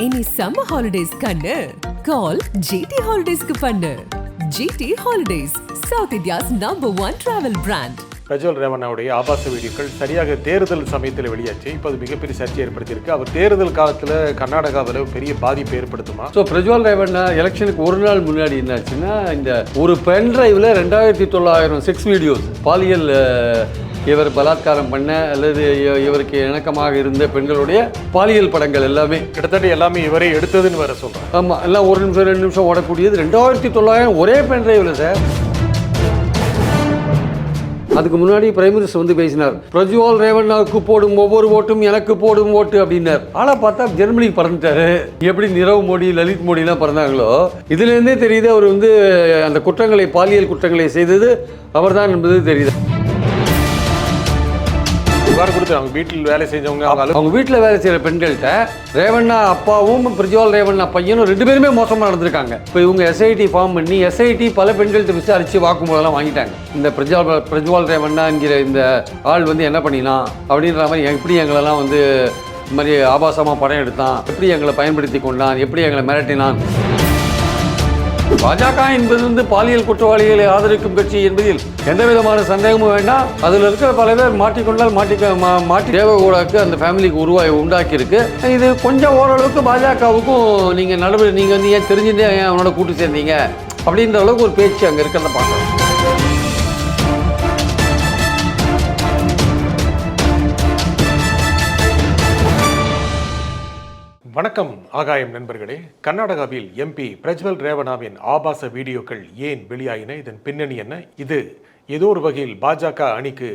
இனி summer holidays கண்ணு கால் GT ஹாலிடேஸ்க்கு பண்ணு. GT holidays, south India's #1 travel brand. Prajwal ரேவண்ணாவுடைய ஆபாச வீடியோக்கள் சரியாக தேர்தல் சமயத்தில் வெளியாச்சு. இப்போ அது மிகப்பெரிய சர்ச்சை ஏற்படுத்தியிருக்கு. அவர் தேர்தல் காலத்தில் கர்நாடகாவில் பெரிய பாதிப்பு ஏற்படுத்துமா? ஸோ பிரஜ்வல் ரேவண்ணா எலெக்ஷனுக்கு ஒரு நாள் முன்னாடி என்னாச்சுன்னா, இந்த ஒரு பென் டிரைவில் 2900 செக்ஸ் வீடியோஸ், பாலியல் இவர் பலாத்காரம் பண்ண அல்லது இவருக்கு இணக்கமாக இருந்த பெண்களுடைய பாலியல் படங்கள் எல்லாமே கிட்டத்தட்ட எல்லாமே இவரே எடுத்ததுன்னு வேற சொல்கிறாங்க. ஆமாம், எல்லாம் 1 நிமிஷம் 2 நிமிஷம் ஓடக்கூடியது 2900 ஒரே பென் டிரைவில் சார். அதுக்கு முன்னாடி பிரைம் மினிஸ்டர் வந்து பேசினார், பிரஜ்வல் ரேவண்ணாவுக்கு போடும் ஒவ்வொரு ஓட்டும் எனக்கு போடும் ஓட்டு அப்படின்னார். ஆனா பார்த்தா ஜெர்மனிக்கு பறந்துட்டாரு. எப்படி நிரவ் மோடி, லலித் மோடிலாம் பறந்தாங்களோ, இதுலேருந்தே தெரியுது அவர் வந்து அந்த குற்றங்களை, பாலியல் குற்றங்களை செய்தது அவர்தான் என்பது தெரியுது. அவங்க வீட்டில் வேலை செஞ்சவங்க, அவங்க வீட்டில் வேலை செய்கிற பெண்கள்கிட்ட ரேவண்ணா அப்பாவும் பிரஜ்வல் ரேவண்ணா பையனும் 2 பேருமே மோசமாக நடந்திருக்காங்க. இப்போ இவங்க எஸ்ஐடி ஃபார்ம் பண்ணி எஸ்ஐடி பல பெண்கள்கிட்ட விசாரித்து வாக்குமூலம் வாங்கிட்டாங்க. இந்த பிரஜ்வல் ரேவண்ணா என்கிற இந்த ஆள் வந்து என்ன பண்ணினான் அப்படின்ற மாதிரி, எப்படி எங்களெல்லாம் வந்து இந்த மாதிரி ஆபாசமாக படம் எடுத்தான், எப்படி எங்களை பயன்படுத்தி கொண்டான், எப்படி எங்களை மிரட்டினான். பாஜக என்பது வந்து பாலியல் குற்றவாளிகளை ஆதரிக்கும் கட்சி என்பதில் எந்த விதமான சந்தேகமும் வேண்டாம். அதில் இருக்கிற பல பேர் மாட்டிக்கொண்டால் மாட்டி தேவகவுடாக்கு அந்த ஃபேமிலிக்கு உண்டாக்கி இருக்கு. இது கொஞ்சம் ஓரளவுக்கு பாஜகவுக்கும் நீங்கள் வந்து ஏன் தெரிஞ்சுட்டே ஏன் அவனோட கூட்டு சேர்ந்தீங்க அப்படின்ற அளவுக்கு ஒரு பேச்சு அங்கே இருக்கிறத பார்க்குறோம். வணக்கம் ஆகாயம் நண்பர்களே. கர்நாடகாவில் எம்பி பிரஜ்வல் ரேவண்ணாவின் ஆபாச வீடியோக்கள் ஏன் வெளியாயின? இதன் பின்னணி என்ன? இது ஏதோ ஒரு வகையில் பாஜக அணிக்கு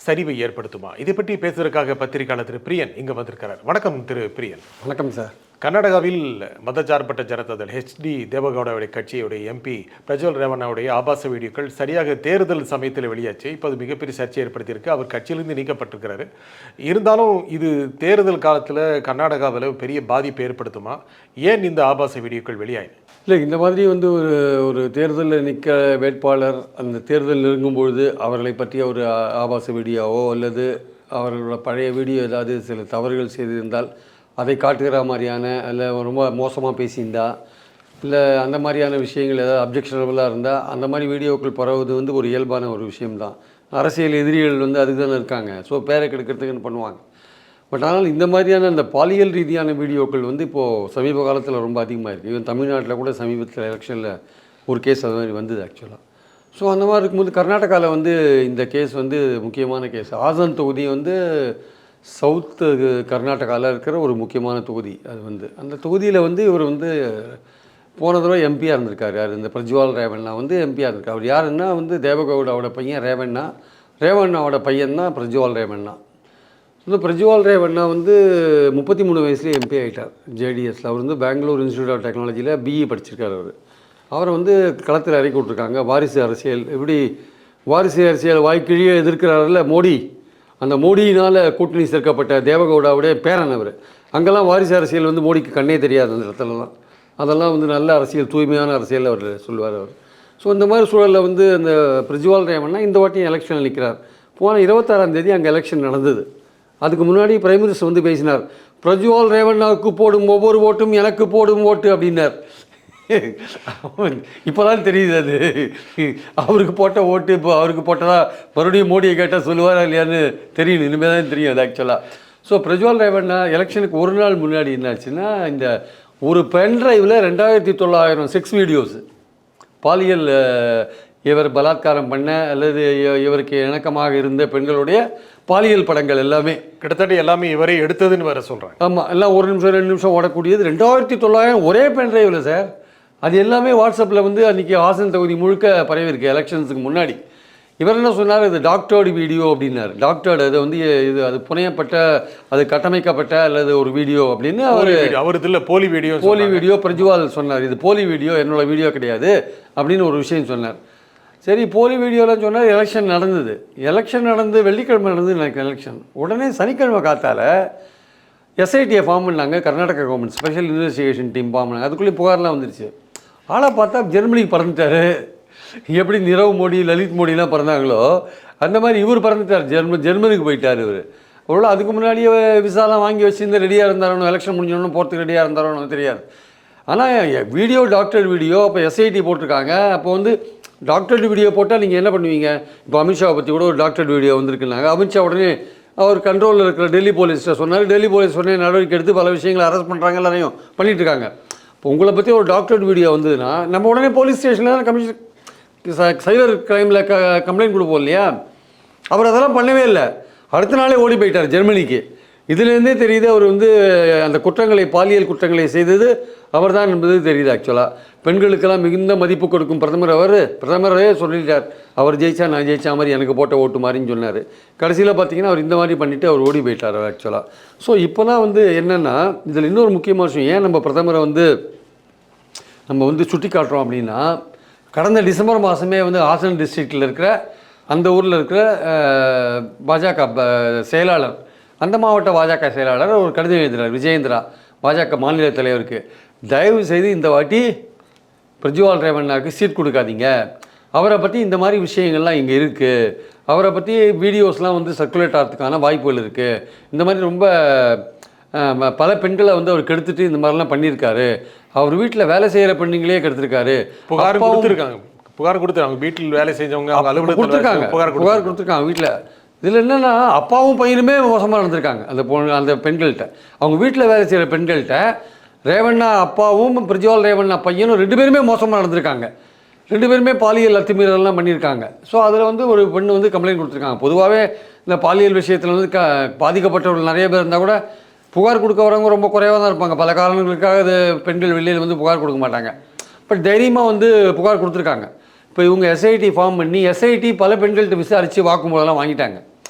சரிவை ஏற்படுத்துமா? இதை பற்றி பேசுவதற்காக பத்திரிகையாளர் திரு பிரியன் இங்கே வந்திருக்கிறார். வணக்கம் திரு பிரியன். வணக்கம் சார். கர்நாடகாவில் மதச்சார்பற்ற ஜனதாதள் HD தேவகவுடாவுடைய கட்சியுடைய எம்பி பிரஜ்வல் ரேவண்ணாவுடைய ஆபாச வீடியோக்கள் சரியாக தேர்தல் சமயத்தில் வெளியாச்சு. இப்போ அது மிகப்பெரிய சர்ச்சை ஏற்படுத்தியிருக்கு. அவர் கட்சியிலிருந்து நீக்கப்பட்டிருக்கிறாரு. இருந்தாலும் இது தேர்தல் காலத்தில் கர்நாடகாவில் பெரிய பாதிப்பு ஏற்படுத்துமா? ஏன் இந்த ஆபாச வீடியோக்கள் வெளியாயின? இல்லை, இந்த மாதிரி வந்து ஒரு தேர்தலில் நிற்க வேட்பாளர் அந்த தேர்தல் நெருங்கும்பொழுது அவர்களை பற்றிய ஒரு ஆபாச வீடியோவோ அல்லது அவர்களோட பழைய வீடியோ ஏதாவது சில தவறுகள் செய்திருந்தால் அதை காட்டுகிற மாதிரியான, இல்லை ரொம்ப மோசமாக பேசியிருந்தா, இல்லை அந்த மாதிரியான விஷயங்கள் ஏதாவது அப்ஜெக்ஷனபுளாக இருந்தால் அந்த மாதிரி வீடியோக்கள் பரவுவது வந்து ஒரு இயல்பான ஒரு விஷயம்தான். அரசியல் எதிரிகள் வந்து அதுக்கு தானே இருக்காங்க. ஸோ பேரை கெடுக்கிறதுக்குன்னு பண்ணுவாங்க. பட் ஆனால் இந்த மாதிரியான அந்த பாலியல் ரீதியான வீடியோக்கள் வந்து இப்போது சமீப காலத்தில் ரொம்ப அதிகமாக இருக்குது. ஈவன் தமிழ்நாட்டில் கூட சமீபத்தில் எலெக்ஷனில் ஒரு கேஸ் அது மாதிரி வந்தது ஆக்சுவலாக. ஸோ அந்த மாதிரி இருக்கும்போது கர்நாடகாவில் வந்து இந்த கேஸ் வந்து முக்கியமான கேஸ். ஆசன் தொகுதி வந்து சவுத்து கர்நாடகாவில் இருக்கிற ஒரு முக்கியமான தொகுதி. அது வந்து அந்த தொகுதியில் வந்து இவர் வந்து போன தடவை எம்பியாக இருந்திருக்காரு. யார்? இந்த பிரஜ்வல் ரேவண்ணா வந்து எம்பியாக இருந்திருக்கார். அவர் யாருன்னா வந்து தேவகவுடாவோட பையன் ரேவண்ணாவோட பையன் தான் பிரஜ்வல் ரேவண்ணா. இந்த பிரஜ்வல் ரேவண்ணா வந்து 33 வயசுலேயே எம்பி ஆகிட்டார் JDSல. அவர் வந்து பெங்களூர் இன்ஸ்டியூட் ஆஃப் டெக்னாலஜியில் BE படிச்சிருக்கார். அவரை வந்து களத்தில் இறக்கி விட்ருக்காங்க. வாரிசு அரசியல், எப்படி வாரிசு அரசியல் வாய்க்கிழியே எதிர்க்கிறாரில்ல மோடி, அந்த மோடியினால் கூட்டணி சேர்க்கப்பட்ட தேவகவுடாவுடைய பேரன் அவர். அங்கெல்லாம் வாரிசு அரசியல் வந்து மோடிக்கு கண்ணே தெரியாது அந்த இடத்துலலாம். அதெல்லாம் வந்து நல்ல அரசியல், தூய்மையான அரசியல் அவர் சொல்லுவார் அவர். ஸோ இந்த மாதிரி சூழலில் வந்து அந்த பிரஜ்வல் ரேவண்ணா இந்த வாட்டியும் எலெக்ஷனில் நிற்கிறார். போன 26ஆம் தேதி அங்கே எலெக்ஷன் நடந்தது. அதுக்கு முன்னாடி பிரைம் மினிஸ்டர் வந்து பேசினார், பிரஜ்வல் ரேவண்ணாவுக்கு போடும் ஒவ்வொரு ஓட்டும் எனக்கு போடும் ஓட்டு அப்படின்னார். இப்போதான் தெரியுது அது அவருக்கு போட்ட ஓட்டு இப்போ அவருக்கு போட்டதா மறுபடியும் மோடியை கேட்டால் சொல்லுவாரா இல்லையான்னு தெரியல. இனிமேல் தான் தெரியும் அது ஆக்சுவலாக. ஸோ பிரஜ்வல் ரேவண்ணா எலெக்ஷனுக்கு ஒரு நாள் முன்னாடி என்னாச்சுன்னா, இந்த ஒரு பென் டிரைவில் 2900 செக்ஸ் வீடியோஸ், பாலியல் இவர் பலாத்காரம் பண்ண அல்லது இவருக்கு இணக்கமாக இருந்த பெண்களுடைய பாலியல் படங்கள் எல்லாமே கிட்டத்தட்ட எல்லாமே இவரே எடுத்ததுன்னு வேற சொல்கிறாங்க. ஆமாம், எல்லாம் 1 நிமிஷம் 2 நிமிஷம் ஓடக்கூடியது 2900 ஒரே பென் டிரைவில் சார். அது எல்லாமே வாட்ஸ்அப்பில் வந்து அன்றைக்கி ஆசன் தொகுதி முழுக்க பரவிருக்கு எலெக்ஷன்ஸுக்கு முன்னாடி. இவர் என்ன சொன்னார், இது டாக்டர்டு வீடியோ அப்படின்னார். டாக்டர்டு, அது வந்து இது அது புனையப்பட்ட, அது கட்டமைக்கப்பட்ட அல்லது ஒரு வீடியோ அப்படின்னு அவர் இதில் போலி வீடியோ பிரஜ்வல் சொன்னார். இது போலி வீடியோ, என்னோடய வீடியோ கிடையாது அப்படின்னு ஒரு விஷயம் சொன்னார். சரி, போலி வீடியோலாம் சொன்னார். எலெக்ஷன் நடந்து வெள்ளிக்கிழமை நடந்து எனக்கு எலெக்ஷன். உடனே சனிக்கிழமை காத்தால SITயை ஃபார்ம் பண்ணாங்க. Karnataka government special investigation team form பண்ணாங்க. அதுக்குள்ளேயே புகார்லாம் வந்துருச்சு. ஆளாக பார்த்தா ஜெர்மனிக்கு பறந்துட்டார். எப்படி நிரவ் மோடி, லலித் மோடிலாம் பிறந்தாங்களோ அந்த மாதிரி இவர் பறந்துட்டார். ஜெர்மனிக்கு போயிட்டார் இவர். ஒருவேளை அதுக்கு முன்னாடியே விசாலாம் வாங்கி வச்சுருந்து ரெடியாக இருந்தாரோ, எலெக்ஷன் முடிஞ்சோன்னு போகிறதுக்கு ரெடியாக இருந்தாரோன்னு தெரியாது. ஆனால் வீடியோ டாக்டர் வீடியோ அப்போ எஸ்ஐடி போட்டிருக்காங்க. அப்போ வந்து டாக்டர் வீடியோ போட்டால் நீங்கள் என்ன பண்ணுவீங்க? இப்போ அமித்ஷாவை பற்றி கூட ஒரு டாக்டர் வீடியோ வந்திருக்குனாங்க. அமித்ஷா உடனே அவர் கண்ட்ரோலில் இருக்கிற டெல்லி போலீஸ்கிட்ட சொன்னார். டெல்லி போலீஸ் உடனே நடவடிக்கை எடுத்து பல விஷயங்களை அரெஸ்ட் பண்ணுறாங்க, எல்லாரையும் பண்ணிட்டு இருக்காங்க. இப்போ உங்களை பற்றி ஒரு டாக்டர் வீடியோ வந்ததுன்னா நம்ம உடனே போலீஸ் ஸ்டேஷனில் தான் கமிஷன் சைபர் கிரைமில் கம்ப்ளைண்ட் கொடுப்போம் இல்லையா? அவர் அதெல்லாம் பண்ணவே இல்லை. அடுத்த நாளே ஓடி போயிட்டார் ஜெர்மனிக்கு. இதுலேருந்தே தெரியுது அவர் வந்து அந்த குற்றங்களை, பாலியல் குற்றங்களை செய்தது அவர் தான் என்பது தெரியுது. ஆக்சுவலாக பெண்களுக்கெல்லாம் மிகுந்த மதிப்பு கொடுக்கும் பிரதமரே சொல்லிட்டார், அவர் ஜெயிச்சா நான் ஜெயிச்சா மாதிரி எனக்கு போட்ட ஓட்டு மாதிரின்னு சொன்னார். கடைசியில் பார்த்தீங்கன்னா அவர் இந்த மாதிரி பண்ணிவிட்டு அவர் ஓடி போயிட்டார் ஆக்சுவலாக. ஸோ இப்போ தான் வந்து என்னென்னா இதில் இன்னொரு முக்கியமான விஷயம், ஏன் நம்ம பிரதமரை வந்து நம்ம வந்து சுட்டி காட்டுறோம் அப்படின்னா, கடந்த டிசம்பர் மாதமே வந்து ஹாசன் டிஸ்ட்ரிக்டில் இருக்கிற அந்த ஊரில் இருக்கிற பாஜக செயலாளர், அந்த மாவட்ட பாஜக செயலாளர் ஒரு கடிதம் எழுதுகிறார் விஜயேந்திரா, பாஜக மாநில தலைவருக்கு. தயவு செய்து இந்த வாட்டி பிரஜ்வால் ரேவண்ணாவுக்கு சீட் கொடுக்காதீங்க, அவரை பற்றி இந்த மாதிரி விஷயங்கள்லாம் இங்கே இருக்குது, அவரை பற்றி வீடியோஸ்லாம் வந்து சர்க்குலேட் ஆகிறதுக்கான வாய்ப்புகள் இருக்குது, இந்த மாதிரி ரொம்ப பல பெண்களை வந்து அவர் கெடுத்துட்டு இந்த மாதிரிலாம் பண்ணியிருக்காரு, அவர் வீட்டில் வேலை செய்கிற பெண்ணுங்களே கெடுத்துருக்காரு, புகார் கொடுத்துருக்காங்க வீட்டில் வேலை செஞ்சவங்க கொடுத்துருக்காங்க, புகார் கொடுத்துருக்காங்க வீட்டில். இதில் என்னென்னா அப்பாவும் பையனுமே மோசமாக நடந்திருக்காங்க அந்த பெண்கள்கிட்ட. அவங்க வீட்டில் வேலை செய்கிற பெண்கள்கிட்ட ரேவண்ணா அப்பாவும் பிரஜ்வால் ரேவண்ணா பையனும் 2 பேருமே மோசமாக நடந்திருக்காங்க. 2 பேருமே பாலியல் அத்துமீறலாம் பண்ணியிருக்காங்க. ஸோ அதில் வந்து ஒரு பெண் வந்து கம்ப்ளைண்ட் கொடுத்துருக்காங்க. பொதுவாகவே இந்த பாலியல் விஷயத்தில் வந்து பாதிக்கப்பட்டவர்கள் நிறைய பேர் இருந்தால் கூட புகார் கொடுக்க வரவங்க ரொம்ப குறைவாக தான் இருப்பாங்க. பல காரணங்களுக்காக அது பெண்கள் வெளியில் வந்து புகார் கொடுக்க மாட்டாங்க. பட் தைரியமாக வந்து புகார் கொடுத்துருக்காங்க. இப்போ இவங்க எஸ்ஐடி ஃபார்ம் பண்ணி எஸ்ஐடி பல பெண்கள்கிட்ட விசாரித்து வாக்குமூலம்லாம் வாங்கிட்டாங்க.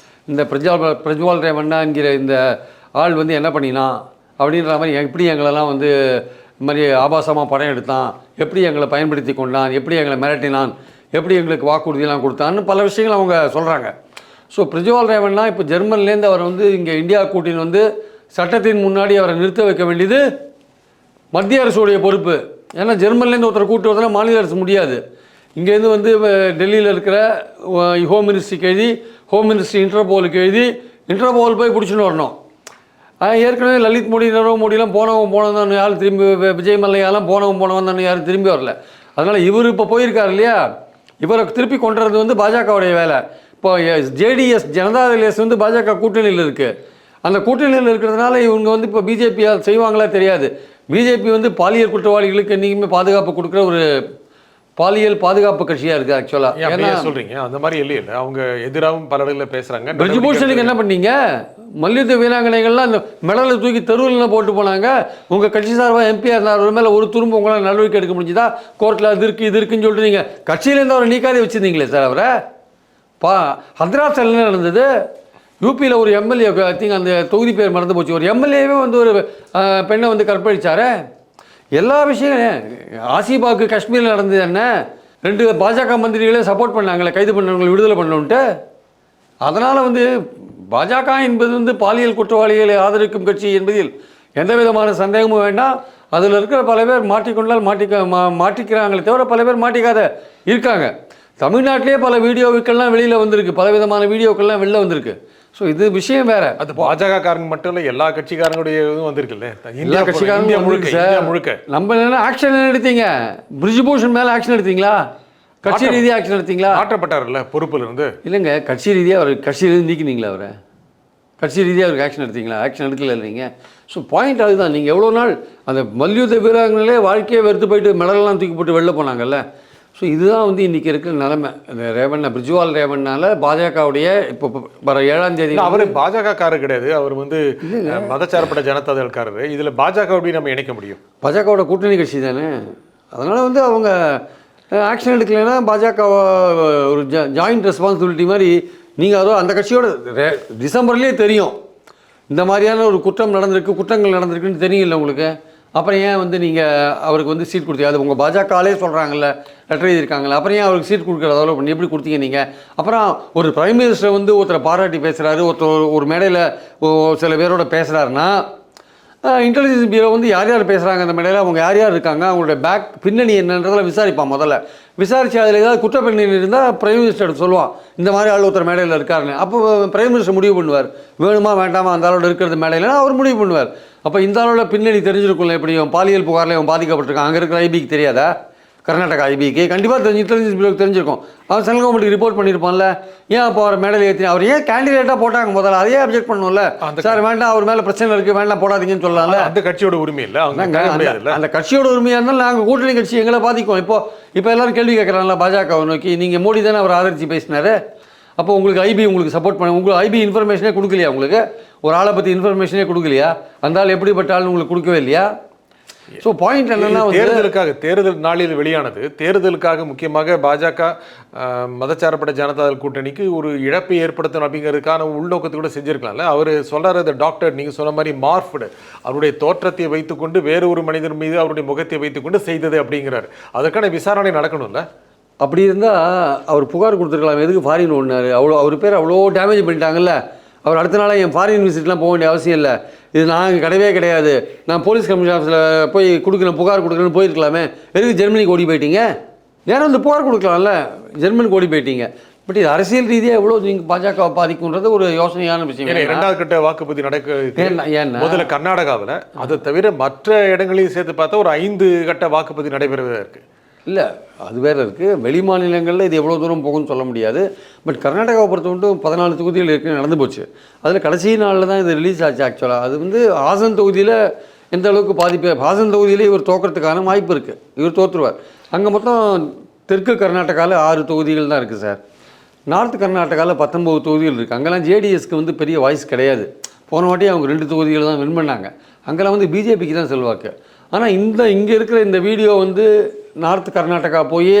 இந்த பிரஜ்வால் ரேவண்ணா என்கிற இந்த ஆள் வந்து என்ன பண்ணினான் அப்படின்ற மாதிரி, எப்படி எங்களெல்லாம் வந்து இந்த மாதிரி ஆபாசமாக படம் எடுத்தான், எப்படி எங்களை பயன்படுத்தி கொண்டான், எப்படி எங்களை மிரட்டினான், எப்படி எங்களுக்கு வாக்குறுதியெல்லாம் கொடுத்தான்னு பல விஷயங்கள் அவங்க சொல்கிறாங்க. ஸோ பிரஜ்வால் ரேவண்ணா இப்போ ஜெர்மன்லேருந்து அவர் வந்து இங்கே இந்தியா கூட்டின்னு வந்து சட்டத்தின் முன்னாடி அவரை நிறுத்த வைக்க வேண்டியது மத்திய அரசுடைய பொறுப்பு. ஏன்னா ஜெர்மன்லேருந்து ஒருத்தரை கூட்டு வரதுனா மாநில அரசு முடியாது. இங்கேருந்து வந்து டெல்லியில் இருக்கிற ஹோம் மினிஸ்ட்ரிக்கு எழுதி, ஹோம் மினிஸ்ட்ரி இன்டர்போலுக்கு எழுதி, இன்டர்போல் போய் பிடிச்சின்னு வரணும். ஏற்கனவே லலித் மோடி, நரவ் மோடிலாம் போனவன் தான் யாரும் திரும்பி, விஜய் மல்லையாலாம் போனவன் தான் யாரும் திரும்பி வரல. அதனால் இவர் இப்போ போயிருக்கார் இல்லையா, இவரை திருப்பி கொண்டுறது வந்து பாஜகவுடைய வேலை. இப்போ ஜேடிஎஸ் ஜனதாதள் வந்து பாஜக கூட்டணியில் இருக்குது. அந்த கூட்டணியில் இருக்கிறதுனால இவங்க வந்து இப்போ பிஜேபி செய்வாங்களா தெரியாது. பிஜேபி வந்து பாலியல் குற்றவாளிகளுக்கு என்றைக்குமே பாதுகாப்பு கொடுக்குற ஒரு பாலியல் பாதுகாப்பு கட்சியாக இருக்குது ஆக்சுவலாக. ஏன்னா சொல்கிறீங்க அந்த மாதிரி இல்லை, அவங்க எதிராகவும் பல இடங்களில் பேசுகிறாங்க. பிரிஜ்பூஷனுக்கு என்ன பண்ணீங்க? மல்யுத்த வீராங்கனைகள்லாம் அந்த மெடலை தூக்கி தெருவில் போட்டு போனாங்க. உங்கள் கட்சி சார்பாக எம்பியாக இருந்தார் மேலே ஒரு துரும்பு உங்களால் நடவடிக்கை எடுக்க முடிஞ்சுதா? கோர்ட்டில் அது இருக்குன்னு சொல்லிட்டு நீங்கள் கட்சியிலேருந்து அவரை நீக்காதே வச்சுருந்தீங்களே சார் அவரை. ஹத்ராஸில் என்ன நடந்தது? யூபியில் ஒரு எம்எல்ஏ, ஐ திங்க் அந்த தொகுதி பேர் மறந்து போச்சு, ஒரு எம்எல்ஏவே வந்து ஒரு பெண்ணை வந்து கற்பழிச்சாரு. எல்லா விஷயம் ஆசிபாக்கு காஷ்மீரில் நடந்தது என்ன? 2 பாஜக மந்திரிகளே சப்போர்ட் பண்ணாங்களே கைது பண்ணவங்களை விடுதலை பண்ணணுன்ட்டு. அதனால் வந்து பாஜக என்பது வந்து பாலியல் குற்றவாளிகளை ஆதரிக்கும் கட்சி என்பதில் எந்த விதமான சந்தேகமும் வேண்டாம். அதில் இருக்கிற பல பேர் மாட்டிக்கொண்டால் மாட்டிக்கிறாங்களே தவிர பல பேர் மாட்டிக்காத இருக்காங்க. தமிழ்நாட்டிலே பல வீடியோக்கள்லாம் வெளியில் வந்திருக்கு, பல விதமான வீடியோக்கள்லாம் வெளில வந்திருக்கு. ஸோ இது விஷயம் வேறு. அது பாஜக காரங்க மட்டும் இல்லை, எல்லா கட்சிக்காரங்களுடைய இதுவும் வந்திருக்குல்ல, எல்லா கட்சிக்காரங்க முழுக்க. நம்ம என்ன ஆக்ஷன் எடுத்தீங்க? பிரிஜ்பூஷன் மேலே ஆக்ஷன் எடுத்தீங்களா? கட்சி ரீதியாக ஆக்ஷன் எடுத்தீங்களா? மாற்றப்பட்டார்ல பொறுப்பில் இருந்து. இல்லைங்க, கட்சி ரீதியாக அவர் கட்சியிலேருந்து நீக்கினீங்களா? அவரை கட்சி ரீதியாக அவருக்கு ஆக்ஷன் எடுத்தீங்களா? ஆக்ஷன் எடுக்கல இல்லைங்க. ஸோ பாயிண்ட் அதுதான். நீங்கள் எவ்வளோ நாள் அந்த மல்யுத்த வீராங்கங்களே வாழ்க்கையை வெறுத்து போயிட்டு மெடலெல்லாம் தூக்கி போட்டு வெளில போனாங்கல்ல. ஸோ இதுதான் வந்து இன்றைக்கி இருக்கிற நிலைமை. இந்த ரேவண்ணா, பிரஜ்வால் ரேவண்ணால பாஜகவுடைய இப்போ வர 7ஆம் தேதி அவர் பாஜக காரர் கிடையாது, அவர் வந்து மதச்சார்பற்ற ஜனதாதள்காரர். இதில் பாஜக எப்படி நம்ம இணைக்க முடியும்? பாஜகவோட கூட்டணி கட்சி தானே. அதனால் வந்து அவங்க ஆக்ஷன் எடுக்கலைன்னா பாஜக ஒரு ஜாயிண்ட் ரெஸ்பான்சிபிலிட்டி மாதிரி. நீங்கள் அதோ அந்த கட்சியோட டிசம்பர்லேயே தெரியும் இந்த மாதிரியான ஒரு குற்றங்கள் நடந்திருக்குன்னு தெரியல உங்களுக்கு. அப்புறம் ஏன் வந்து நீங்கள் அவருக்கு வந்து சீட் கொடுத்தீங்க? அது உங்கள் பாஜகலே சொல்கிறாங்கல்ல, லெட்டர் எழுதியிருக்காங்களே, அப்புறம் ஏன் அவருக்கு சீட் கொடுக்குற அளவு பண்ணி எப்படி கொடுத்தீங்க நீங்கள்? அப்புறம் ஒரு பிரைம் மினிஸ்டர் வந்து ஒருத்தரை பாராட்டி பேசுகிறாரு, ஒரு மேடையில் சில பேரோட பேசுகிறாருன்னா இன்டெலிஜென்ஸ் பியூரோ வந்து யார் யார் பேசுகிறாங்க அந்த மேடையில், அவங்க யார் யார் இருக்காங்க, அவங்களோட பேக் பின்னணி என்னன்றதில் விசாரிப்பான். முதல்ல விசாரித்து அதில் ஏதாவது குற்றப்பின்னணி இருந்தால் பிரைம் மினிஸ்டர் சொல்லுவான், இந்த மாதிரி ஆள் ஒருத்தர் மேடையில் இருக்காருன்னு. அப்போ பிரைம் மினிஸ்டர் முடிவு பண்ணுவார், வேணுமா வேண்டாமா அந்த ஆளோட இருக்கிறது மேடையில்னா அவர் முடிவு பண்ணுவார். அப்போ இந்த ஆளோட பின்னணி தெரிஞ்சிருக்கும்ல, எப்படி பாலியல் புகாரில் இவன் பாதிக்கப்பட்டிருக்கான், அங்கே இருக்கிற ஐபிக்கு தெரியாதா, கர்நாடகா ஐபிக்கு கண்டிப்பாக இன்டெலிஜென்ஸ் பியூரோக்கு தெரிஞ்சிருக்கும். அவன் சென்ட்ரல் கவர்மெண்ட்டுக்கு ரிப்போர்ட் பண்ணியிருப்பான்ல, ஏன் அப்போ அவர் மேடையில் ஏற்றி அவர் ஏன் கேண்டிடேட்டாக போட்டாங்க முதல்ல, அதையே அப்ஜெக்ட் பண்ணணும்ல. சார் வேண்டாம், அவர் மேலே பிரச்சனை இருக்குது, வேண்டாம் போடாதீங்கன்னு சொல்லலாம்ல. அந்த கட்சியோட உரிமை இல்லை, அந்த கட்சியோட உரிமையாக இருந்தாலும் நாங்கள் கூட்டணி கட்சி எங்களை பாதிக்கும். இப்போ எல்லாரும் கேள்வி கேட்குறாங்களா பாஜகவை நோக்கி, நீங்கள் மோடி தானே அவர் ஆதரித்து பேசினார், அப்போ உங்களுக்கு ஐபி உங்களுக்கு சப்போர்ட் பண்ண, உங்களுக்கு ஐபி இன்ஃபர்மேஷனே கொடுக்கலையா, உங்களுக்கு ஒரு ஆளை பற்றி இன்ஃபர்மேஷனே கொடுக்கலையா, அந்த ஆள் எப்படிப்பட்ட ஆள்னு உங்களுக்கு கொடுக்கவே இல்லையா? ஸோ பாயிண்ட் என்னன்னா, தேர்தல் நாளில் வெளியானது, தேர்தலுக்காக முக்கியமாக பாஜக மதச்சார்பற்ற ஜனதாதள் கூட்டணிக்கு ஒரு இழப்பை ஏற்படுத்தணும் அப்படிங்கிறதுக்கான உள்நோக்கத்தை கூட செஞ்சிருக்கலாம்ல. அவர் சொல்றாரு, டாக்டர் நீங்கள் சொன்ன மாதிரி மார்ஃப்டு அவருடைய தோற்றத்தை வைத்துக்கொண்டு வேறு ஒரு மனிதர் மீது அவருடைய முகத்தை வைத்துக்கொண்டு செய்தது அப்படிங்கிறார். அதற்கான விசாரணை நடக்கணும்ல. அப்படி இருந்தால் அவர் புகார் கொடுத்துருக்கலாம், எதுக்கு ஃபாரின் ஒன்றாரு, அவர் பேர் அவ்வளோ டேமேஜ் பண்ணிட்டாங்கல்ல. அவர் அடுத்த நாளாக என் ஃபாரின் விசிட்லாம் போக வேண்டிய அவசியம் இல்லை, இது நான் கிடையவே கிடையாது, நான் போலீஸ் கமிஷன் ஆஃபீஸில் போய் கொடுக்குறேன் புகார் கொடுக்குறேன்னு போயிருக்கலாமே, எதுக்கு ஜெர்மனிக்கு ஓடி போயிட்டீங்க, நேரம் வந்து புகார் கொடுக்கலாம்ல, ஜெர்மனிக்கு ஓடி போயிட்டீங்க. பட் இது அரசியல் ரீதியாக எவ்வளோ நீங்கள் பாஜக பாதிக்குன்றது ஒரு யோசனையான விஷயம். இரண்டாவது கட்ட வாக்குப்பதிவு நடக்க முதல்ல கர்நாடகாவில், அதை தவிர மற்ற இடங்களையும் சேர்த்து பார்த்தா ஒரு 5 கட்ட வாக்குப்பதிவு நடைபெறுவதாக இருக்குது. இல்லை அது வேறு இருக்குது, வெளி மாநிலங்களில் இது எவ்வளோ தூரம் போகும்னு சொல்ல முடியாது. பட் கர்நாடகாவை பொறுத்த மட்டும் 14 தொகுதிகள் ஏற்கனவே நடந்து போச்சு. அதில் கடைசி நாளில் தான் இது ரிலீஸ் ஆச்சு. ஆக்சுவலாக அது வந்து ஹாசன் தொகுதியில் எந்த அளவுக்கு பாதிப்பு, ஹாசன் தொகுதியிலே இவர் தோக்கிறதுக்கான வாய்ப்பு இருக்குது, இவர் தோற்றுருவார். அங்கே மொத்தம் தெற்கு கர்நாடகாவில் 6 தொகுதிகள் தான் இருக்குது சார். நார்த் கர்நாடகாவில் 19 தொகுதிகள் இருக்குது. அங்கெல்லாம் ஜேடிஎஸ்க்கு வந்து பெரிய வாய்ஸ் கிடையாது. போன வாட்டி அவங்க 2 தொகுதிகள் தான் வின் பண்ணாங்க. அங்கெல்லாம் வந்து பிஜேபிக்கு தான் செல்வாக்கு. ஆனால் இங்கே இருக்கிற இந்த வீடியோ வந்து நார்த் கர்நாடகா போய்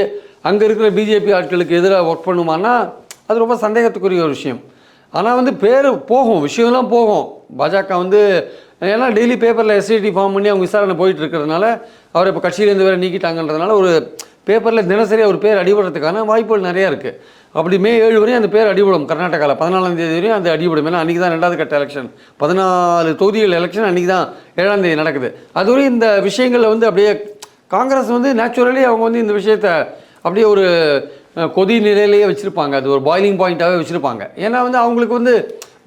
அங்கே இருக்கிற பிஜேபி ஆட்களுக்கு எதிராக ஒர்க் பண்ணுமானா அது ரொம்ப சந்தேகத்துக்குரிய ஒரு விஷயம். ஆனால் வந்து பேர் போகும், விஷயம்லாம் போகும். பாஜக வந்து ஏன்னா டெய்லி பேப்பரில் எஸ்ஐடி ஃபார்ம் பண்ணி அவங்க விசாரணை போயிட்டு இருக்கிறதுனால, அவர் இப்போ கட்சியிலேருந்து வேறு நீக்கிட்டாங்கன்றதுனால ஒரு பேப்பரில் தினசரி அவர் பேர் அடிபடுறதுக்கான வாய்ப்புகள் நிறையா இருக்குது. அப்படி மே 7 வரையும் அந்த பேர் அடிபடும். கர்நாடகாவில் 14ஆம் தேதி வரையும் அந்த அடிபடும். ஏன்னா அன்றைக்கி தான் 2வது கட்ட எலெக்ஷன், 14 தொகுதிகள் எலெக்ஷன் அன்றைக்கி தான் 7ஆம் தேதி நடக்குது. அதுவரை இந்த விஷயங்களில் வந்து அப்படியே காங்கிரஸ் வந்து நேச்சுரலி அவங்க வந்து இந்த விஷயத்தை அப்படியே ஒரு கொதி நிலையிலேயே வச்சுருப்பாங்க, அது ஒரு பாயிலிங் பாயிண்ட்டாகவே வச்சுருப்பாங்க. ஏன்னா வந்து அவங்களுக்கு வந்து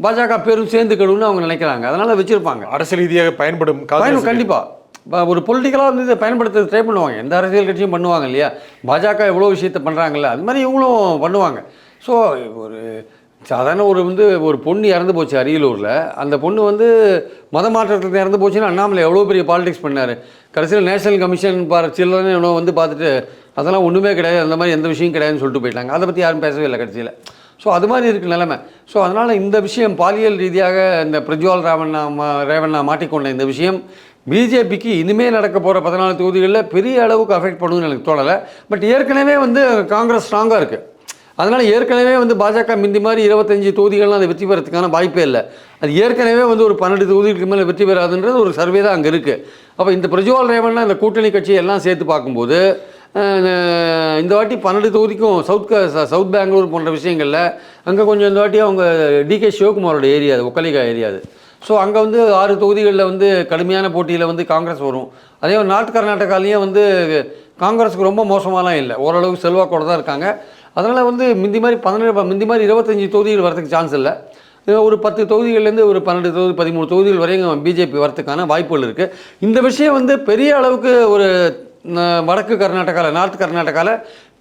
பாஜக பேரும் சேர்ந்து கெடுன்னு அவங்க நினைக்கிறாங்க, அதனால் வச்சுருப்பாங்க. அரசியல் ரீதியாக பயன்படும் கண்டிப்பாக ஒரு பொலிட்டிக்கலாக வந்து இதை பயன்படுத்த ட்ரை பண்ணுவாங்க. எந்த அரசியல் கட்சியும் பண்ணுவாங்க இல்லையா, பாஜக எவ்வளோ விஷயத்தை பண்ணுறாங்கல்ல, அது மாதிரி இவங்களும் பண்ணுவாங்க. ஸோ ஒரு சாதாரண ஒரு பொண்ணு இறந்து போச்சு அரியலூரில். அந்த பொண்ணு வந்து மத மாற்றத்தில் இறந்து போச்சுன்னா அண்ணாமலை எவ்வளோ பெரிய பாலிடிக்ஸ் பண்ணார். கடைசியில் நேஷனல் கமிஷன் சில்ட்ரன் எவ்வளோ வந்து பார்த்துட்டு அதெல்லாம் ஒன்றுமே கிடையாது, அந்த மாதிரி எந்த விஷயம் கிடையாதுன்னு சொல்லிட்டு போயிட்டாங்க. அதை பற்றி யாரும் பேசவே இல்லை கடைசியில். ஸோ அது மாதிரி இருக்குது நிலைமை. ஸோ அதனால் இந்த விஷயம் பாலியல் ரீதியாக இந்த பிரஜ்வால் ரேவண்ணா மாட்டிக்கொண்ட இந்த விஷயம் பிஜேபிக்கு இனிமேல் நடக்க போகிற 14 தொகுதிகளில் பெரிய அளவுக்கு அஃபெக்ட் பண்ணுன்னு எனக்கு தோணலை. பட் ஏற்கனவே வந்து காங்கிரஸ் ஸ்ட்ராங்காக இருக்குது. அதனால் ஏற்கனவே வந்து பாஜக முந்தி மாதிரி 25 தொகுதிகள்லாம் அதை வெற்றி பெறத்துக்கான வாய்ப்பே இல்லை. அது ஏற்கனவே வந்து ஒரு 12 தொகுதிகளுக்கு மேலே வெற்றி பெறாதுன்றது ஒரு சர்வே தான் அங்கே இருக்குது. அப்போ இந்த பிரஜ்வால் ரேவண்ணா இந்த கூட்டணி கட்சியை எல்லாம் சேர்த்து பார்க்கும்போது இந்த வாட்டி 12 தொகுதிக்கும் சவுத் பெங்களூர் போன்ற விஷயங்களில் அங்கே கொஞ்சம் இந்த வாட்டி அவங்க டிகே சிவகுமாரோட ஏரியா அது, ஒக்கலிகா ஏரியா அது. ஸோ அங்கே வந்து 6 தொகுதிகளில் வந்து கடுமையான போட்டியில் வந்து காங்கிரஸ் வரும். அதே மாதிரி நார்த் கர்நாடகாலேயும் வந்து காங்கிரஸுக்கு ரொம்ப மோசமாலாம் இல்லை, ஓரளவுக்கு செல்வாக்கோட தான் இருக்காங்க. அதனால் வந்து முந்தி மாதிரி 25 தொகுதிகள் வரதுக்கு சான்ஸ் இல்லை. ஒரு 10 தொகுதிகள்லேருந்து ஒரு 12 தொகுதி 13 தொகுதிகள் வரையும் பிஜேபி வரத்துக்கான வாய்ப்புகள் இருக்குது. இந்த விஷயம் வந்து பெரிய அளவுக்கு ஒரு வடக்கு கர்நாடகாவில் நார்த் கர்நாடகாவில்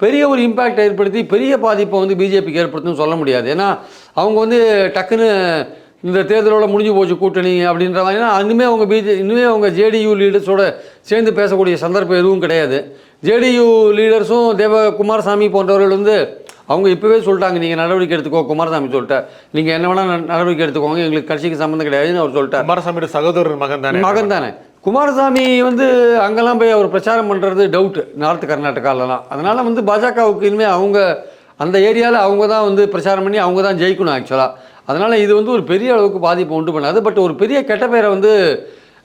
பெரிய ஒரு இம்பேக்ட் ஏற்படுத்தி பெரிய பாதிப்பை வந்து பிஜேபிக்கு ஏற்படுத்துன்னு சொல்ல முடியாது. ஏன்னா அவங்க வந்து டக்குன்னு இந்த தேர்தலோட முடிஞ்சு போச்சு கூட்டணி அப்படின்ற மாதிரினா இன்னுமே அவங்க ஜேடியு லீடர்ஸோட சேர்ந்து பேசக்கூடிய சந்தர்ப்பம் எதுவும் கிடையாது. ஜேடியு லீடர்ஸும் குமாரசாமி போன்றவர்கள் வந்து அவங்க இப்போவே சொல்லிட்டாங்க, நீங்கள் நடவடிக்கை எடுத்துக்கோ. குமாரசாமி சொல்லிட்டார், நீங்கள் என்ன வேணால் நடவடிக்கை எடுத்துக்கோங்க, எங்களுக்கு கட்சிக்கு சம்மந்தம் கிடையாதுன்னு அவர் சொல்லிட்டார். குமாரசாமியோட சகோதரர் மகன் தானே. குமாரசாமி வந்து அங்கெல்லாம் போய் அவர் பிரச்சாரம் பண்ணுறது டவுட்டு நார்த் கர்நாடகாலலாம். அதனால் வந்து பாஜகவுக்கு இனிமேல் அவங்க அந்த ஏரியாவில் அவங்க தான் வந்து பிரச்சாரம் பண்ணி அவங்க தான் ஜெயிக்கணும் ஆக்சுவலாக. அதனால் இது வந்து ஒரு பெரிய அளவுக்கு பாதிப்பு உண்டு பண்ணாது. பட் ஒரு பெரிய கெட்ட பேரை வந்து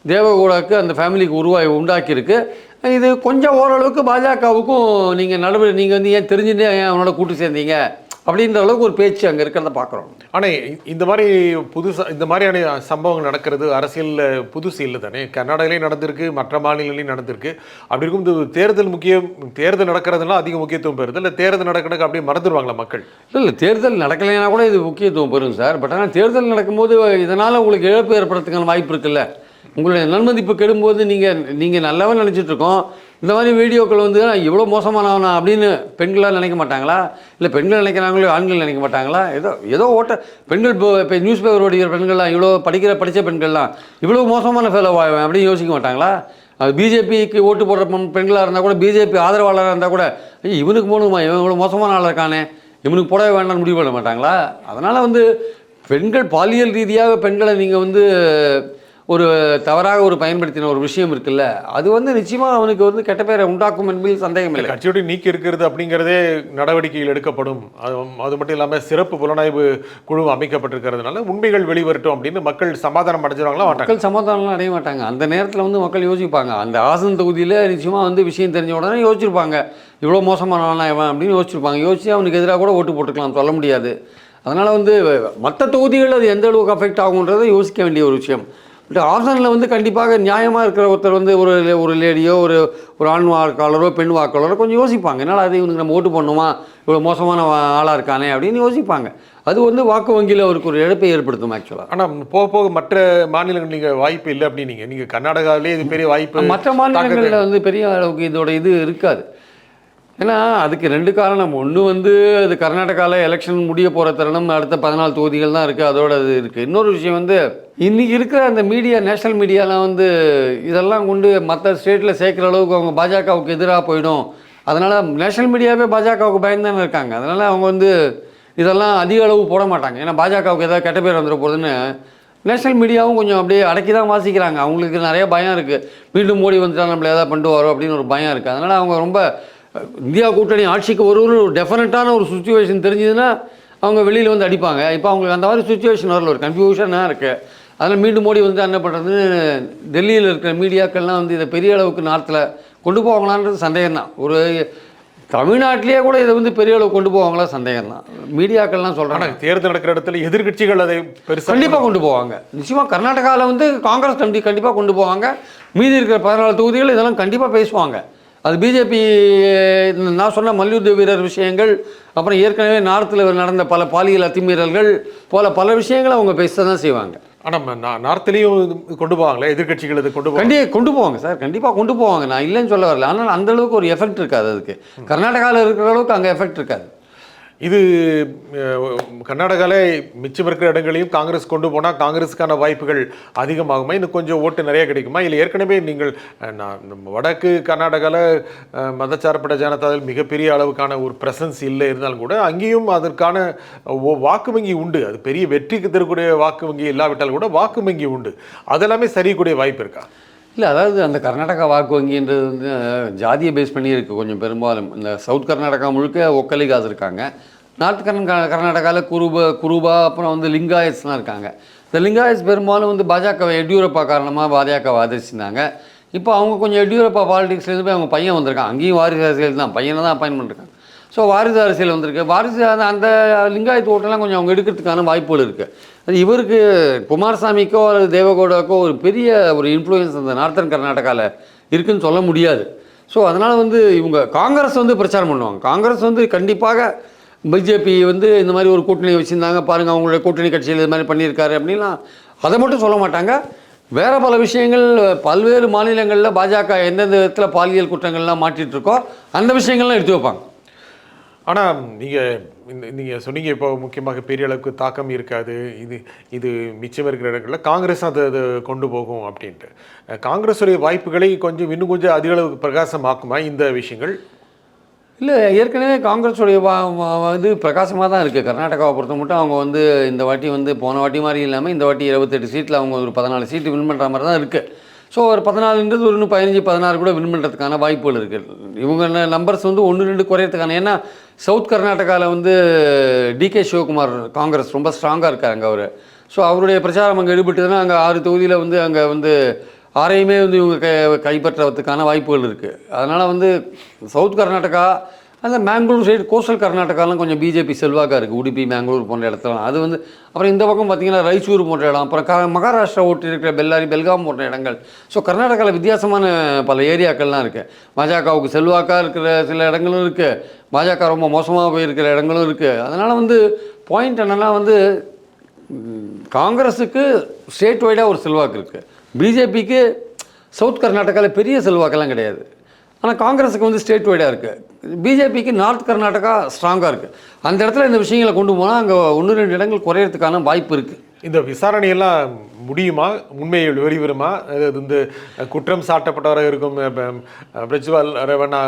தேவகவுடாவுக்கு அந்த ஃபேமிலிக்கு உண்டாக்கியிருக்கு. இது கொஞ்சம் ஓரளவுக்கு பாஜகவுக்கும் நீங்கள் வந்து ஏன் தெரிஞ்சுட்டு ஏன் அவனோட கூட்டு சேர்ந்தீங்க அப்படின்ற அளவுக்கு ஒரு பேச்சு அங்கே இருக்கிறத பார்க்குறோம். ஆனால் இந்த மாதிரி இந்த மாதிரியான சம்பவங்கள் நடக்கிறது அரசியலில் புதுசு இல்லை தானே. கர்நாடகாலையும் நடந்திருக்கு, மற்ற மாநிலங்களையும் நடந்திருக்கு. அப்படி இருக்கும் இந்த தேர்தல் நடக்கிறதுலாம் அதிக முக்கியத்துவம் பெறுது, இல்லை தேர்தல் நடக்கிறதுக்கு அப்படியே மறந்துடுவாங்களா மக்கள்? இல்லை தேர்தல் நடக்கலைன்னா கூட இது முக்கியத்துவம் பெறும் சார். பட் ஆனால் தேர்தல் நடக்கும்போது இதனால் உங்களுக்கு இழப்பு ஏற்படுறதுக்கான வாய்ப்பு இருக்குல்ல. உங்களுடைய நன்மதிப்பு கெடும்போது நீங்கள் நல்லாவே நினச்சிட்ருக்கோம். இந்த மாதிரி வீடியோக்கள் வந்து இவ்வளோ மோசமானவனா அப்படின்னு பெண்களாக நினைக்க மாட்டாங்களா? இல்லை பெண்கள் நினைக்கிறாங்களோ ஆண்கள் நினைக்க மாட்டாங்களா? ஏதோ பெண்கள் இப்போ நியூஸ் பேப்பர் படிக்கிற பெண்கள்லாம் இவ்வளோ படித்த பெண்கள்லாம் இவ்வளோ மோசமான ஃபேலோ ஆவேன் அப்படின்னு யோசிக்க மாட்டாங்களா? அது பிஜேபிக்கு ஓட்டு போடுற பெண்களாக இருந்தால் கூட, பிஜேபி ஆதரவாளராக இருந்தால் கூட, இவனுக்கு போகணுமா, இவன் இவ்வளோ மோசமான ஆள் இருக்கானே, இவனுக்கு போடவே வேண்டாம்னு முடிவு பண்ண மாட்டாங்களா? அதனால் வந்து பெண்கள் பாலியல் ரீதியாக பெண்களை நீங்கள் வந்து ஒரு தவறாக ஒரு பயன்படுத்தின ஒரு விஷயம் இருக்குல்ல, அது வந்து நிச்சயமாக அவனுக்கு வந்து கெட்ட பேரை உண்டாக்கும் என்பதில் சந்தேகம் இல்லை. கட்சியோடு நீக்கி இருக்கிறது அப்படிங்கிறதே நடவடிக்கைகள் எடுக்கப்படும். அது மட்டும் இல்லாமல் சிறப்பு புலனாய்வு குழு அமைக்கப்பட்டிருக்கிறதுனால உண்மைகள் வெளிவரட்டும் அப்படின்னு மக்கள் சமாதானம் அடைஞ்சிருவாங்களா? மக்கள் சமாதானம்லாம் அடைய மாட்டாங்க. அந்த நேரத்தில் வந்து மக்கள் யோசிப்பாங்க. அந்த ஆசன் தொகுதியில் நிச்சயமாக வந்து விஷயம் தெரிஞ்ச உடனே யோசிச்சிருப்பாங்க, இவ்வளோ மோசமானவனா இவன் அப்படின்னு யோசிச்சிருப்பாங்க. யோசிச்சு அவனுக்கு எதிராக கூட ஓட்டு போட்டுக்கலாம், சொல்ல முடியாது. அதனால் வந்து மற்ற தொகுதிகள் அது எந்த அளவுக்கு அஃபெக்ட் ஆகுன்றதை யோசிக்க வேண்டிய ஒரு விஷயம். பட் ஆசனில் வந்து கண்டிப்பாக நியாயமாக இருக்கிற ஒருத்தர் வந்து ஒரு லேடியோ ஒரு ஆண் வாக்காளரோ பெண் வாக்காளரோ கொஞ்சம் யோசிப்பாங்க, என்னால் அது இவனுக்கு நம்ம ஓட்டு பண்ணுமா, இவ்வளோ மோசமான ஆளாக இருக்கானே அப்படின்னு யோசிப்பாங்க. அது வந்து வாக்கு வங்கியில் அவருக்கு ஒரு இழப்பை ஏற்படுத்தும் ஆக்சுவலாக. ஆனால் போக போக மற்ற மாநிலங்கள் நீங்கள் வாய்ப்பு இல்லை அப்படின்னு நீங்கள் கர்நாடகாவிலே இது பெரிய வாய்ப்பு, மற்ற மாநிலங்களில் வந்து பெரிய அளவுக்கு இதோட இது இருக்காது. ஏன்னா அதுக்கு 2 காரணம். ஒன்று வந்து அது கர்நாடகாவில் எலெக்ஷன் முடிய போகிற தருணம், அடுத்த 14 தொகுதிகள் தான் இருக்குது, அதோட இது இருக்குது. இன்னொரு விஷயம் வந்து இன்றைக்கி இருக்கிற அந்த மீடியா, நேஷ்னல் மீடியாலாம் வந்து இதெல்லாம் கொண்டு மற்ற ஸ்டேட்டில் சேர்க்குற அளவுக்கு அவங்க பாஜகவுக்கு எதிராக போயிடும். அதனால் நேஷ்னல் மீடியாவே பாஜகவுக்கு பயந்தானே இருக்காங்க. அதனால் அவங்க வந்து இதெல்லாம் அதிக அளவு போட மாட்டாங்க. ஏன்னா பாஜகவுக்கு ஏதாவது கெட்ட பேர் வந்துட போகுதுன்னு நேஷ்னல் மீடியாவும் கொஞ்சம் அப்படியே அடக்கி தான் வாசிக்கிறாங்க. அவங்களுக்கு நிறைய பயம் இருக்குது, மீண்டும் மோடி வந்துட்டால் நம்மளை எதாவது பண்ணிட்டு வரோம் அப்படின்னு ஒரு பயம் இருக்குது. அதனால் அவங்க ரொம்ப இந்தியா கூட்டணி ஆட்சிக்கு ஒரு டெஃபினட்டான ஒரு சுச்சுவேஷன் தெரிஞ்சதுன்னா அவங்க வெளியில் வந்து அடிப்பாங்க. இப்போ அவங்களுக்கு அந்த மாதிரி சுச்சுவேஷன் வரல, ஒரு கன்ஃபியூஷனாக இருக்குது. அதில் மீண்டும் மோடி வந்து என்ன பண்ணுறதுன்னு டெல்லியில் இருக்கிற மீடியாக்கள்லாம் வந்து இதை பெரிய அளவுக்கு நார்த்தில் கொண்டு போவாங்களான்றது சந்தேகம் தான். ஒரு தமிழ்நாட்டிலேயே கூட இதை வந்து பெரிய அளவுக்கு கொண்டு போவாங்களா சந்தேகம் தான். மீடியாக்கள்லாம் சொல்கிறாங்க தேர்தல் நடக்கிற இடத்துல எதிர்கட்சிகள் அதை பெருசாக கண்டிப்பாக கொண்டு போவாங்க. நிச்சயமாக கர்நாடகாவில் வந்து காங்கிரஸ் கமிட்டி கண்டிப்பாக கொண்டு போவாங்க. மீதி இருக்கிற 14 தொகுதிகள் இதெல்லாம் கண்டிப்பாக பேசுவாங்க. அது பிஜேபி நான் சொன்ன மல்யுத்த வீரர் விஷயங்கள், அப்புறம் ஏற்கனவே நார்த்தில் நடந்த பல பாலியல் அத்துமீறல்கள் போல பல விஷயங்களை அவங்க பேச தான் செய்வாங்க. ஆனால் நார்த்லேயும் கொண்டு போவாங்களே எதிர்கட்சிகள், இது கொண்டு போவாங்க சார், கண்டிப்பாக கொண்டு போவாங்க. நான் இல்லைன்னு சொல்ல வரல. ஆனால் அந்த அளவுக்கு ஒரு எஃபெக்ட் இருக்காது அதுக்கு. கர்நாடகாவில் இருக்கிற அளவுக்கு அங்கே எஃபெக்ட் இருக்காது. இது கர்நாடகாவில் மிச்சம் இருக்கிற இடங்களையும் காங்கிரஸ் கொண்டு போனால் காங்கிரஸுக்கான வாய்ப்புகள் அதிகமாகுமா, இன்னும் கொஞ்சம் ஓட்டு நிறைய கிடைக்குமா? இல்லை ஏற்கனவே நீங்கள் வடக்கு கர்நாடகாவில் மதச்சார்பற்ற ஜனதாவில் மிகப்பெரிய அளவுக்கான ஒரு ப்ரெசன்ஸ் இல்லை இருந்தாலும் கூட அங்கேயும் அதற்கான வாக்கு வங்கி உண்டு. அது பெரிய வெற்றிக்கு தரக்கூடிய வாக்கு வங்கி இல்லாவிட்டால் கூட வாக்கு வங்கி உண்டு. அதெல்லாமே சரியக்கூடிய வாய்ப்பு இருக்கா? இல்லை, அதாவது அந்த கர்நாடகா வாக்கு வங்கின்றது வந்து ஜாதியை பேஸ் பண்ணி இருக்குது கொஞ்சம் பெரும்பாலும். இந்த சவுத் கர்நாடகா முழுக்க ஒக்கலிகாஸ் இருக்காங்க. நார்த் கர்நாடகாவில் குருபா அப்புறம் வந்து லிங்காயத்ஸ்லாம் இருக்காங்க. இந்த லிங்காயத்ஸ் பெரும்பாலும் வந்து பாஜகவை எடியூரப்பா காரணமாக பாஜகவை ஆதரிச்சிருந்தாங்க. இப்போ அவங்க கொஞ்சம் எடியூரப்பா பாலிடிக்ஸ்லேருந்து போய் அவங்க பையன் வந்திருக்காங்க. அங்கேயும் வாரிசு அரசியல் தான், பையனை தான் அப்பாயின் பண்ணிருக்காங்க. ஸோ வாரிசு அரசியல் வந்திருக்கு. வாரிசு அந்த லிங்காயத்து ஓட்டெல்லாம் கொஞ்சம் அவங்க எடுக்கிறதுக்கான வாய்ப்புகள் இருக்குது. அது இவருக்கு குமாரசாமிக்கோ அல்லது தேவகவுடாக்கோ ஒரு பெரிய ஒரு இன்ஃப்ளூயன்ஸ் அந்த நார்த்தன் கர்நாடகாவில் இருக்குதுன்னு சொல்ல முடியாது. ஸோ அதனால் வந்து இவங்க காங்கிரஸ் வந்து பிரச்சாரம் பண்ணுவாங்க. காங்கிரஸ் வந்து கண்டிப்பாக பிஜேபி வந்து இந்த மாதிரி ஒரு கூட்டணி வச்சுருந்தாங்க பாருங்கள், அவங்களுடைய கூட்டணி கட்சியில் இது மாதிரி பண்ணியிருக்காரு அப்படின்லாம் அதை மட்டும் சொல்ல மாட்டாங்க. வேறு பல விஷயங்கள் பல்வேறு மாநிலங்களில் பாஜக எந்தெந்த விதத்தில் பாலியல் குற்றங்கள்லாம் மாட்டிகிட்ருக்கோ அந்த விஷயங்கள்லாம் எடுத்து வைப்பாங்க. ஆனால் நீங்கள் சொன்னீங்க இப்போ முக்கியமாக பெரிய அளவுக்கு தாக்கம் இருக்காது, இது மிச்சம் இருக்கிற இடங்களில் காங்கிரஸ் அதை கொண்டு போகும் அப்படின்ட்டு. காங்கிரஸுடைய வாய்ப்புகளை இன்னும் கொஞ்சம் அதிக அளவுக்கு பிரகாசமாக்குமா இந்த விஷயங்கள்? இல்லை, ஏற்கனவே காங்கிரஸுடைய இது பிரகாசமாக தான் இருக்குது. கர்நாடகாவை பொறுத்த மட்டும் அவங்க வந்து இந்த வாட்டி வந்து போன வாட்டி மாதிரி இல்லாமல் இந்த வாட்டி 28 சீட்டில் அவங்க ஒரு 14 சீட்டு வின் பண்ணுற மாதிரி தான் இருக்குது. ஸோ ஒரு 14ன்றது ஒரு 15, 16 கூட வின் பண்ணுறதுக்கான வாய்ப்புகள் இருக்குது. இவங்க நம்பர்ஸ் வந்து 1, 2 குறையிறதுக்கான. ஏன்னா சவுத் கர்நாடகாவில் வந்து டிகே சிவகுமார் காங்கிரஸ் ரொம்ப ஸ்ட்ராங்காக இருக்காங்க அவர். ஸோ அவருடைய பிரச்சாரம் அங்கே ஈடுபட்டதுன்னா அங்கே 6 தொகுதியில் வந்து அங்கே வந்து 6ஐயுமே வந்து இவங்க கைப்பற்றுறதுக்கான வாய்ப்புகள் இருக்குது. அதனால் வந்து சவுத் கர்நாடகா அந்த மேங்களூர் சைடு கோஸ்டல் கர்நாடகாலாம் கொஞ்சம் பிஜேபி செல்வாக்காக இருக்குது. உடுப்பி, மேங்களூர் போன்ற இடத்துலாம். அது வந்து அப்புறம் இந்த பக்கம் பார்த்திங்கன்னா ரைச்சூர் போன்ற இடம், அப்புறம் மகாராஷ்டிரா ஒட்டி இருக்கிற பெல்லாரி, பெல்காம் போன்ற இடங்கள். ஸோ கர்நாடகாவில் வித்தியாசமான பல ஏரியாக்கள்லாம் இருக்குது. பாஜகவுக்கு செல்வாக்காக இருக்கிற சில இடங்களும் இருக்குது, பாஜக ரொம்ப மோசமாக போயிருக்கிற இடங்களும் இருக்குது. அதனால் வந்து பாயிண்ட் என்னென்னா வந்து காங்கிரஸுக்கு ஸ்டேட் வைடாக ஒரு செல்வாக்கு இருக்குது, பிஜேபிக்கு சவுத் கர்நாடகாவில் பெரிய செல்வாக்கெல்லாம் கிடையாது. ஆனால் காங்கிரஸுக்கு வந்து ஸ்டேட் வைடாக இருக்குது, பிஜேபிக்கு நார்த் கர்நாடகா ஸ்ட்ராங்காக இருக்குது. அந்த இடத்துல இந்த விஷயங்களை கொண்டு போனால் அங்கே 1-2 இடங்கள் குறையிறதுக்கான வாய்ப்பு இருக்குது. இந்த விசாரணையெல்லாம் முடியுமா? உண்மையை வெளிவருமா? இந்த குற்றம் சாட்டப்பட்டவராக இருக்கும் பிரஜ்வால் ரேவண்ணா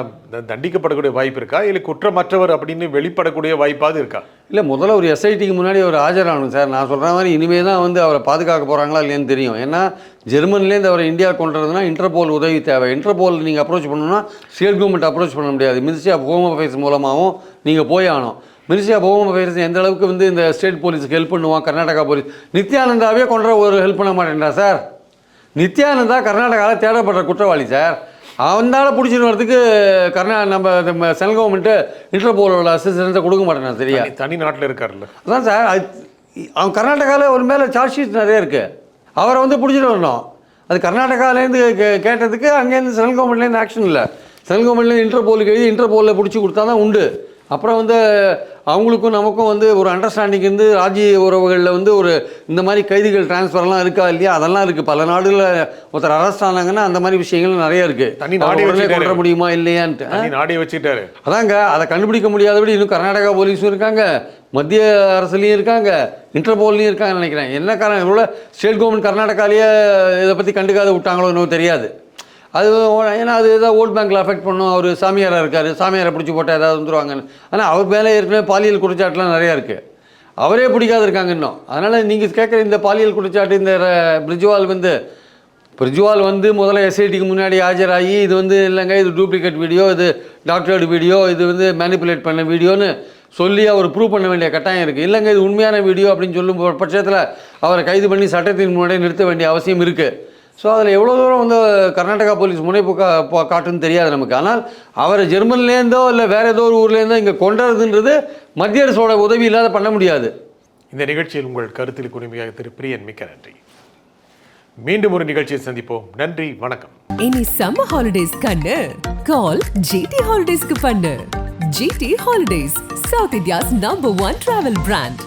தண்டிக்கப்படக்கூடிய வாய்ப்பு இருக்கா, இல்லை குற்றமற்றவர் அப்படின்னு வெளிப்படக்கூடிய வாய்ப்பாவது இருக்கா? இல்லை, முதல்ல ஒரு எஸ்ஐடிக்கு முன்னாடி அவர் ஆஜராகணும் சார். நான் சொல்கிற மாதிரி இனிமேல் தான் வந்து அவரை பாதுகாக்க போகிறாங்களா இல்லையான்னு தெரியும். ஏன்னா ஜெர்மன்லேருந்து அவரை இந்தியா கொண்டு வரதுனா இன்டர்போல் உதவி தேவை. இன்டர்போல் நீங்கள் அப்ரோச் பண்ணணும்னா ஸ்டேட் கவர்மெண்ட் அப்ரோச் பண்ண முடியாது, மினிஸ்ட்ரி ஆஃப் ஹோம் அஃபேர்ஸ் மூலமாகவும் நீங்கள் போய் ஆகணும். மினிஸ்ட்ரி ஆஃப் ஹோம் அஃபேர்ஸ் எந்த அளவுக்கு வந்து இந்த ஸ்டேட் போலீஸுக்கு ஹெல்ப் பண்ணுவான், கர்நாடகா போலீஸ் நித்யானந்தாவே கொன்ற ஒரு ஹெல்ப் பண்ண மாட்டேன்றா சார். நித்யானந்தா கர்நாடகாவில் தேடப்படுற குற்றவாளி சார். அவனால் பிடிச்சிட்டு வரதுக்கு நம்ம சென்ட்ரல் கவர்மெண்ட்டு இன்டர்போலோட அசிஸ்டன்ஸை கொடுக்க மாட்டேன். சரியா, தனி நாட்டில் இருக்கார்ல. அதான் சார், அவன் கர்நாடகாவில் ஒரு மேலே சார்ஜ் ஷீட் நிறைய இருக்குது, அவரை வந்து பிடிச்சிட்டு வரணும். அது கர்நாடகாவிலேருந்து கேட்டதுக்கு அங்கேருந்து சென்ட்ரல் கவர்மெண்ட்லேருந்து ஆக்ஷன் இல்லை. சென்ட்ரல் கவர்மெண்ட்லேருந்து இன்டர்போலுக்கு எழுதி இன்டர்போலில் பிடிச்சி கொடுத்தா தான் உண்டு. அப்புறம் வந்து அவங்களுக்கும் நமக்கும் வந்து ஒரு அண்டர்ஸ்டாண்டிங் இருந்து ராஜ்ய உறவுகளில் வந்து ஒரு இந்த மாதிரி கைதிகள் டிரான்ஸ்ஃபர்லாம் இருக்கா இல்லையா, அதெல்லாம் இருக்குது. பல நாடுகளில் ஒருத்தர் அரெஸ்ட் ஆனாங்கன்னா அந்த மாதிரி விஷயங்கள் நிறைய இருக்குது. தனி நாடு கொண்டு முடியுமா இல்லையான்ட்டு நாடே வச்சுட்டாரு. அதாங்க, அதை கண்டுபிடிக்க முடியாதபடி இன்னும் கர்நாடகா போலீஸும் இருக்காங்க, மத்திய அரசுலேயும் இருக்காங்க, இன்டர்போல்லையும் இருக்காங்கன்னு நினைக்கிறேன். என்ன காரணம், இவ்வளோ ஸ்டேட் கவர்மெண்ட் கர்நாடகாலேயே இதை பற்றி கண்டுக்காத விட்டாங்களோ இன்னும் தெரியாது. அது ஏன்னா அது ஏதாவது ஓட் பேங்க்கில் அஃபெக்ட் பண்ணும். அவர் சாமியாராக இருக்கார், சாமியாரை பிடிச்சி போட்டால் ஏதாவது வந்துடுவாங்கன்னு. ஆனால் அவர் மேலே ஏற்கனவே பாலியல் குற்றச்சாட்டுலாம் நிறையா இருக்குது, அவரே பிடிக்காது இருக்காங்க இன்னும். அதனால் நீங்கள் கேட்குற இந்த பாலியல் குற்றச்சாட்டு, இந்த பிரிஜ்வால் வந்து முதல்ல எஸ்ஐடிக்கு முன்னாடி ஆஜராகி இது வந்து இல்லைங்க, இது டூப்ளிகேட் வீடியோ, இது டாக்டர்டு வீடியோ, இது வந்து மேனிப்புலேட் பண்ண வீடியோன்னு சொல்லி அவர் ப்ரூவ் பண்ண வேண்டிய கட்டாயம் இருக்குது. இல்லைங்க இது உண்மையான வீடியோ அப்படின்னு சொல்லும் பட்சத்தில் அவரை கைது பண்ணி சட்டத்தின் முன்னாடி நிறுத்த வேண்டிய அவசியம் இருக்குது. ஸோ அதில் எவ்வளோ தூரம் வந்து கர்நாடகா போலீஸ் முனைப்பு காட்டுன்னு தெரியாது நமக்கு. ஆனால் அவரை ஜெர்மன்லேருந்தோ இல்லை வேறு ஏதோ ஒரு ஊர்லேருந்தோ இங்கே கொண்டுறதுன்றது மத்திய அரசோட உதவி இல்லாத பண்ண முடியாது. இந்த நிகழ்ச்சியில் உங்கள் கருத்தில் குறுமையாக திரு பிரியன், மிக்க நன்றி. மீண்டும் ஒரு நிகழ்ச்சியை சந்திப்போம். நன்றி, வணக்கம். இனி சம்மர் ஹாலிடேஸ் கண்ணு கால் ஜிடி ஹாலிடேஸ்க்கு பண்ணு. GT holidays, south India's number 1 travel brand.